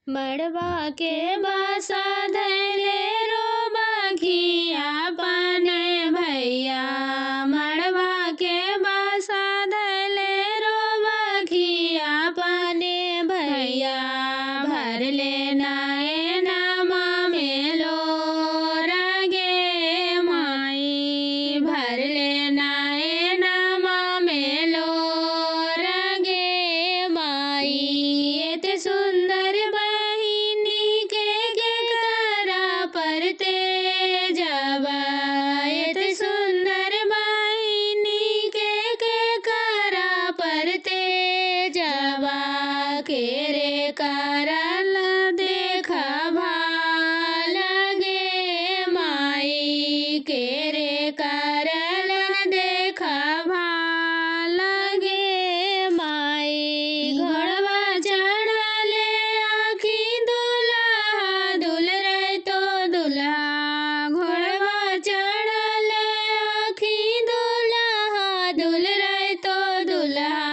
मड़वा के बासा धैले रो बखिया पाने भैया। मड़वा के बासा धैले रो बखिया पाने भैया। भर लेना ए नामा मेलो रगे माई। भर लेना ए नामा मेलो रगे माई। एत सुंदर बहिनी के करा परते जब। एत सुंदर बहिनी के करा परते जब। के रे करल देखा लगे माई। के रे करल देखा लगे माई। घोड़वा चढ़ले आखी दुल्हा दुल रहे तो दुल्हा। घोड़वा चढ़ले आखी दुल्हा दुल रहे तो दुल्हा।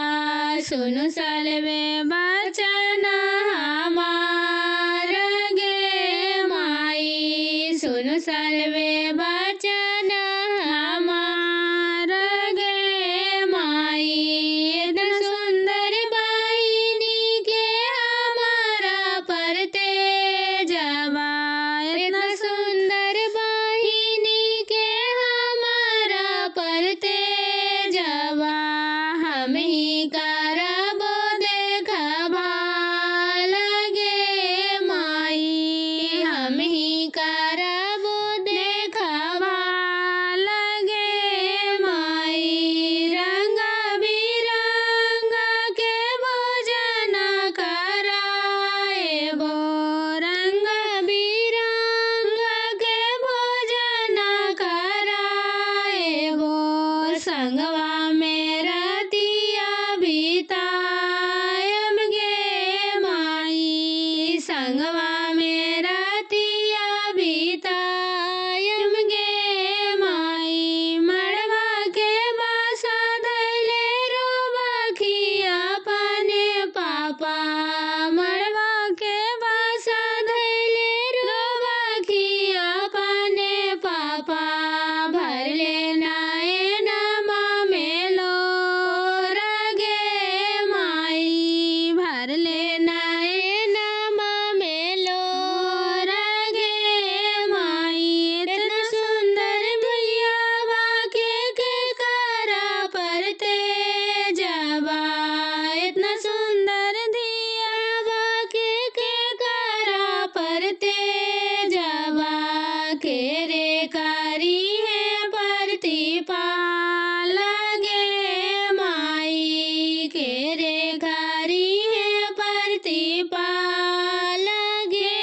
सुनु सलवे बचन हमार गे माई। सुनु सलवे बचन हमार गे माई। इतना सुंदर बहिनी के हमारा परते जवा। इतना सुंदर बहिनी के हमारा परते जवा। हम ही करबो देखबा लगे माई। हम ही करबो देखबा लगे माई। रंग बिरंग के भोजन कराएबो। रंग बिरंग के भोजन कराएबो। संगवा में रतिया बिताएब गे माई। संगवा में रतिया बिताएब गे माई। मड़वा के बासा धैले रो बखिया पाने पापा। मड़वा के बासा धैले रो बखिया पाने पापा। भर लेना ए नामा मेलो रगे माई। भर लेना ए नामा मेलो रगे माई। इतना सुंदर भैया बाके के करा परते जबा। इतना सुंदर धिया बाके के करा परते जबा। के रे कारी है प्रतिपाल गे माई। के रे कारी है प्रतिपाल गे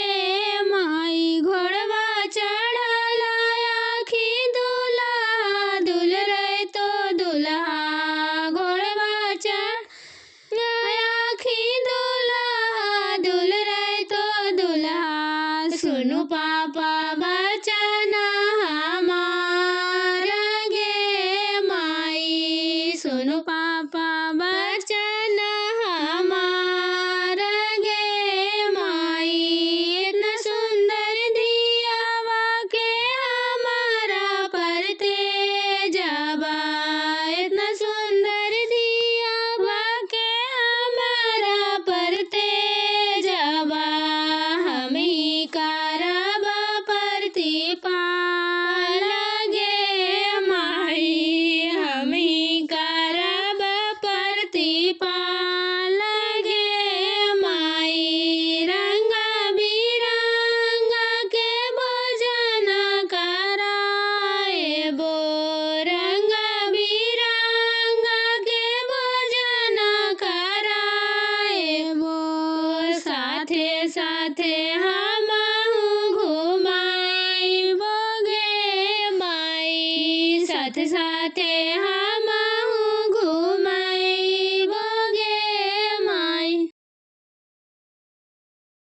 माई। घोड़वा चढ़ल आखी दुल्हा दुल रहे तो दुल्हा। घोड़वा चढ़ आखी दुल्हा दुल रहे तो दुल्हा। सुनु पापा बचन हमार गे माई। सुनु पापा बचन हमार गे माई। इतना सुंदर धियावा के हमारा परते जबा। इतना सुंदर धियावा के हमारा परते जबा। हम ही करब प्रतिपाल गे माई। हम ही करब प्रतिपाल गे माई। रंग बिरंग के भोजन कराएबो। रंग बिरंग के भोजन कराएबो। साथे साथे हमहु घुमाएबो गे माई। साथे साथे हम